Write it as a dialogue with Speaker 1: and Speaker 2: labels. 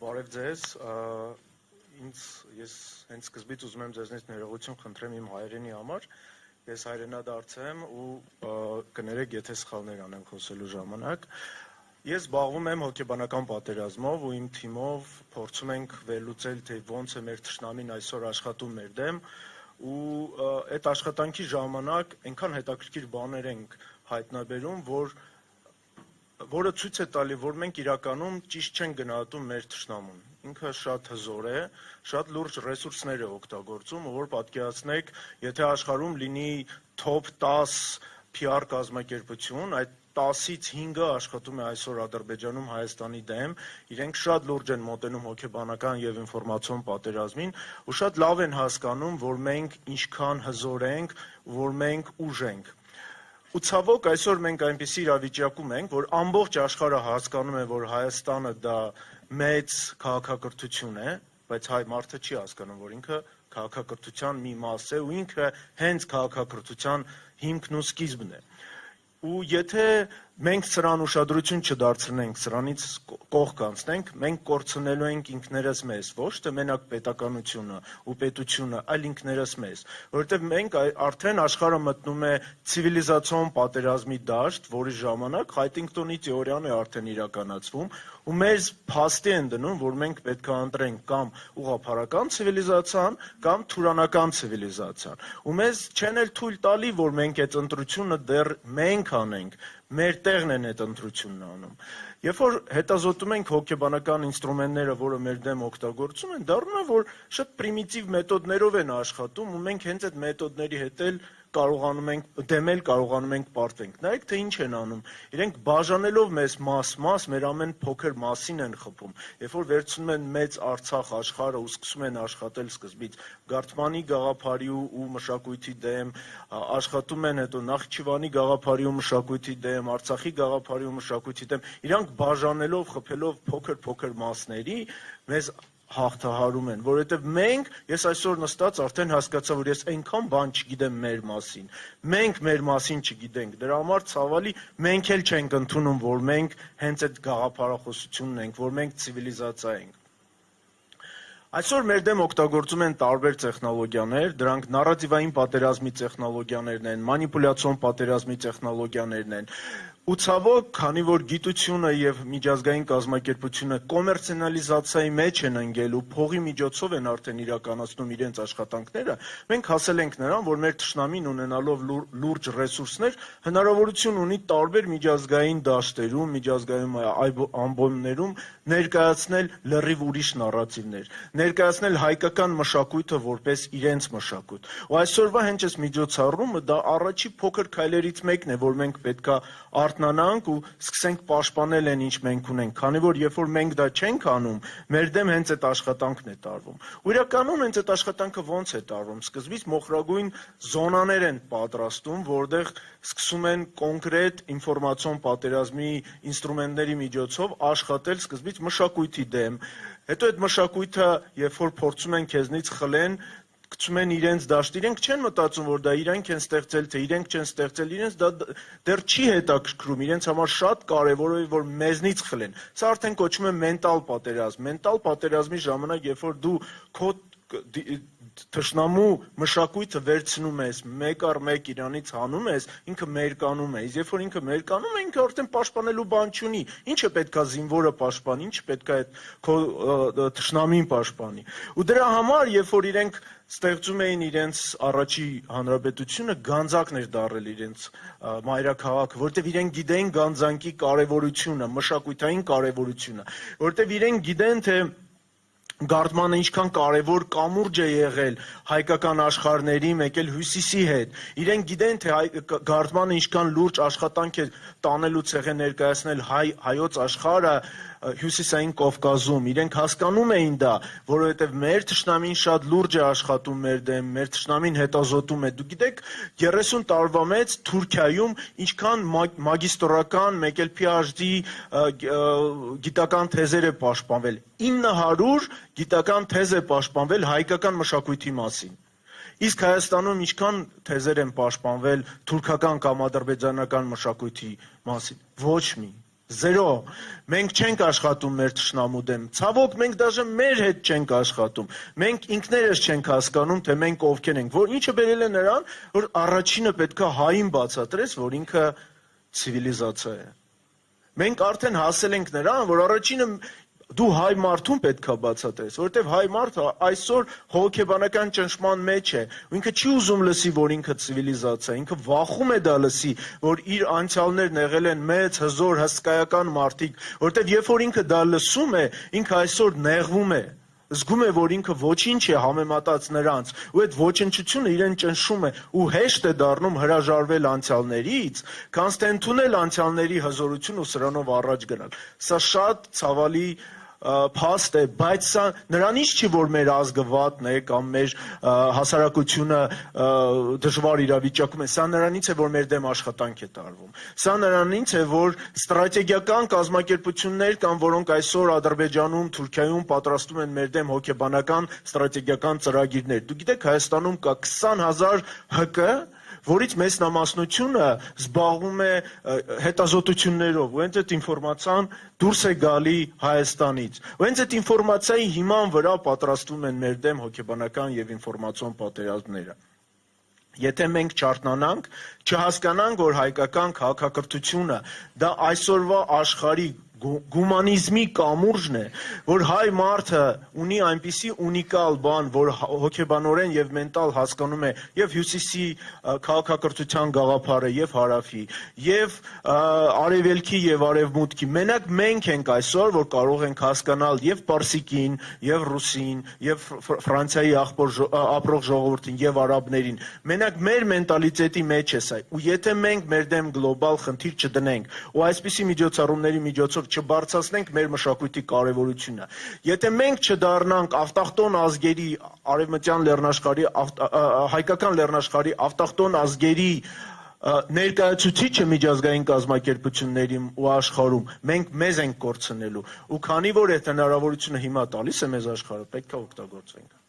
Speaker 1: Բարև ձեզ, ես հենց սկզբից ուզում եմ ձեզնից ներողություն խնդրեմ իմ հայրենի համար, ես հայրենադարձ եմ ու կներեք, եթե սխալներ անեմ խոսելու ժամանակ, ես զբաղվում եմ հոգեբանական պատերազմով ու իմ թիմով փորձում ենք վերլուծել, թե ոնց է մեր թշնամին այսօր աշխատում մեր դեմ ու այդ աշխատանքի ժամանակ այնքան հետաքրքիր բաներ ենք հայտնաբերում, որը ցույց է տալի, որ մենք իրականում ճիշտ չենք գնահատում մեր թշնամուն։ Ինքը շատ հզոր է, շատ լուրջ ռեսուրսներ է օգտագործում, որ պատկերացնեք, եթե աշխարհում լինի top 10 PR կազմակերպություն, այդ 10-ից 5-ը աշխատում է այսօր Ադրբեջանում Հայաստանի դեմ, իրենք շատ լուրջ են մոտենում հոգեբանական եւ ինֆորմացիոն պատերազմին ու շատ լավ են հասկանում, որ մենք ինչքան հզոր ենք, որ մենք ուժ ենք։ Ու ցավոք այսօր մենք այնպիսի իրավիճակում ենք, որ ամբողջ աշխարհը հասկանում է, որ Հայաստանը դա մեծ քաղաքակրթություն է, բայց հայ մարդը չի հասկանում, որ ինքը քաղաքակրթության մի մաս է ու ինքը հենց քաղաքակրթության հիմքն ու սկիզբն է։ Ու եթե մենք սրան ուշադրություն չդարձնենք, սրանից կողք անցնենք, մենք կորցնելու ենք ինքներս մեզ, ոչ թե մենակ պետականությունը ու պետությունը, այլ ինքներս մեզ, որովհետև մենք արդեն աշխարհը մտնում է ցիվիլիզացիոն պատերազմի դաշտ, որի ժամանակ Հայթինգտոնի թեորիան է արդեն իրականացվում, ու մեզ փաստի են դնում, որ մենք պետք է ընտրենք կամ ուղղափառական ցիվիլիզացիան, կամ թուրանական ցիվիլիզացիան, ու մեզ չեն էլ թույլ տալի, որ մենք այդ ընտրությունը դեռ մենք անենք, մեր տեղն են այդ ընտրությունն անում։ Երբ որ հետազոտում ենք հոգեբանական ինստրումենտները, որը մեր դեմ օգտագործում են, դառնում է, որ շատ պրիմիտիվ մեթոդներով են աշխատում ու մենք հենց այդ մեթոդների հետ էլ կարողանում ենք պարտվենք։ Նայեք, թե ինչ են անում։ Իրենք բաժանելով մեզ մաս, մեր ամեն փոքր մասին են խփում։ Երբ որ վերցնում են մեծ Արցախ աշխարհը ու սկսում են աշխատել սկզբից Գարթմանի գաղափարի ու մշակույթի դեմ, աշխատում են հետո Նախիջևանի գաղափարի ու մշակույթի դեմ, Արցախի գաղափարի ու մշակույթի դեմ, իրանք բաժանելով, խփելով փոքր մասների մեզ հաղթահարում են, որովհետև ես այսօր նստած արդեն հասկացա, որ ես այնքան բան չգիտեմ մեր մասին, մենք մեր մասին չգիտենք, դրա համար ցավալի մենք էլ չենք ընդունում, որ մենք հենց այդ գաղափարախոսությունն ենք, որ մենք ցիվիլիզացիա ենք։ Այսօր մեր դեմ օգտագործում են տարբեր տեխնոլոգիաներ, դրանք նարատիվային պատերազմի տեխնոլոգիաներն են, մանիպուլյացիոն պատերազմի տեխնոլոգիաներն են, ու ցավոք, քանի որ գիտությունը եւ միջազգային կազմակերպությունը կոմերցիոնալիզացիայի մեջ են ընկել ու փողի միջոցով են արդեն իրականացնում իրենց աշխատանքները, մենք հասել ենք նրան, որ մեր թշնամին ունենալով լուրջ ռեսուրսներ, հնարավորություն ունի տարբեր միջազգային դաշտերում, միջազգային ամբոններում ներկայացնել լրիվ ուրիշ նարատիվներ, ներկայացնել հայկական մշակույթը որպես իրենց մշակույթ։ Ու այսօրվա հենց այս միջոցառումը դա առաջի փոքր քայլերից մեկն է, որ մենք պետքա արթնանանք ու սկսենք պաշտպանել այն, ինչ մենք ունենք, քանի որ երբ որ մենք դա չենք անում, մեր դեմ հենց այդ աշխատանքն է տարվում։ Ու իրականում հենց այդ աշխատանքը ոնց է տարվում։ Սկզբից մոխրագույն զոնաներ են պատրաստում, որտեղ սկսում են կոնկրետ ինֆորմացիոն պատերազմի ինստրումենտների միջոցով աշխատել սկզբից մշակույթի դեմ, հետո այդ մշակույթը, երբ որ փորձում են քեզնից խլեն, գցում են իրենց դաշտ, իրենք չեն մտածում, որ դա իրենք են ստեղծել, թե իրենք չեն ստեղծել, իրենց դա դեռ չի հետաքրքրում, իրենց համար շատ կարևոր է, որ մեզնից խլեն։ Սա արդեն կոչվում է մենտալ պատերազմ։ Մենտալ պատերազմի ժամանակ, երբ որ դու քո թշնամու մշակույթը վերցնում ես, մեկ առ մեկ իրանից հանում ես, ինքը մերկանում է, երբ որ ինքը մերկանում է, ինքը արդեն պաշտպանելու բան չունի, ինչը պետքա զինվորը պաշտպանի, ինչը պետքա այդ քո թշնամին պաշտպանի։ Ու դրա համար, երբ որ իրենք ստեղծում էին իրենց առաջի հանրապետությունը, գանձակն էր դարել իրենց մայրաքաղաքը, որտեղ իրենք գիտեին գանձանկի կարևորությունը, մշակութային կարևորությունը, որտեղ իրենք գիտեն, թե Գարթմանը ինչքան կարևոր կամուրջ է եղել հայկական աշխարհների, մեկ էլ հյուսիսի հետ։ Իրենք գիտեն, թե Գարթմանը ինչքան լուրջ աշխատանք է տանելուց եղել ներկայացնել հայոց աշխարհը հյուսիսային Կովկասում։ Իրենք հասկանում էին դա, որովհետև մեր թշնամին շատ լուրջ է աշխատում մեր դեմ, մեր թշնամին հետազոտում է։ Դուք գիտեք, 30 տարվա մեջ Թուրքիայում ինչքան մագիստրական, մեկ էլ PhD գիտական թեզեր է պաշտպանվել։ 900 գիտական թեզ է պաշտպանվել հայկական մշակույթի մասին։ Իսկ Հայաստանում ինչքան թեզեր են պաշտպանվել թուրքական կամ ադրբեջանական մշակույթի մասին։ Ոչ մի։ Զերո, մենք չենք աշխատում մեր թշնամու դեմ, ցավոք մենք դաժե մեր հետ չենք աշխատում, մենք ինքներս չենք հասկանում, թե մենք ովքեր ենք, որ ինչը բերել է նրան, որ առաջինը պետքա հային բացատրես, որ ինքը ցիվիլիզացիա է։ Մենք արդեն հասել ենք նրան, որ առաջինը դու հայ մարդուն պետքա բացատրես, որովհետև հայ մարդը այսօր հոգեբանական ճնշման մեջ է, ու ինքը չի ուզում լսի, որ ինքը ցիվիլիզացիա է, ինքը վախում է դա լսի, որ իր անցյալներն եղել են մեծ, հզոր, հսկայական մարդիկ, որովհետև երբ որ ինքը դա լսում է, ինքը այսօր նեղվում է, զգում է, որ ինքը ոչինչ է համեմատած նրանց, ու այդ ոչնչությունը իրեն ճնշում է, ու հեշտ է դառնում հրաժարվել անցյալներից, քան ընդունել անցյալների հզորություն ու սրանով առաջ գնալ։ Սա շատ ցավալի փաստ է, բայց սա նրանից չի, որ մեր ազգը վատն է կամ մեր հասարակությունը դժվար իրավիճակում է, սա նրանից է, որ մեր դեմ աշխատանք է տարվում, սա նրանից է, որ ստրատեգիական կազմակերպություններ կան, որոնք այսօր Ադրբեջանում, Թուրքիայում պատրաստում են մեր դեմ հոգեբանական ստրատեգիական ծրագիրներ։ Դուք գիտեք, Հայաստանում կա 20,000 ՀԿ, որից մեծնամասնությունը զբաղվում է հետազոտություններով, ու հենց այդ ինֆորմացիան դուրս է գալի Հայաստանից, ու հենց այդ ինֆորմացիայի հիման վրա պատրաստվում են մեր դեմ հոգեբանական եւ ինֆորմացիոն պատերազմները։ Եթե մենք չարթնանանք, չհասկանանք, որ հայկական քաղաքակրթությունը դա այսօրվա աշխարհի գումանիզմի կամուրջն է, որ հայ մարդը ունի այնպիսի ունիկալ բան, որ հոգեբանորեն եւ մենտալ հասկանում է եւ հյուսիսի քաղաքակրթության գաղափարը եւ հարավի եւ արևելքի եւ արևմուտքի։ Մենակ մենք ենք այսօր, որ կարող ենք հասկանալ եւ պարսիկին, եւ ռուսին, եւ Ֆրանսիայի ապրող ժողովրդին եւ արաբներին։ Մենակ մեր մենտալիտետի մեջ է սա։ Ու եթե մենք մեր դեմ գլոբալ խնդիր չդնենք, ու այսպիսի միջոցառումների միջոցով չբարձրացնենք մեր մշակույթի կարևորությունը։ Եթե մենք չդառնանք ավտախտոն ազգերի արևմտյան լեռնաշխարհի հայկական լեռնաշխարհի ավտախտոն ազգերի ներկայացուցիչը միջազգային կազմակերպությունների ու աշխարհում, մենք մեզ ենք կորցնելու։ Ու քանի որ այդ հնարավորությունը հիմա տալիս է մեզ աշխարհը, պետք է օգտագործենք։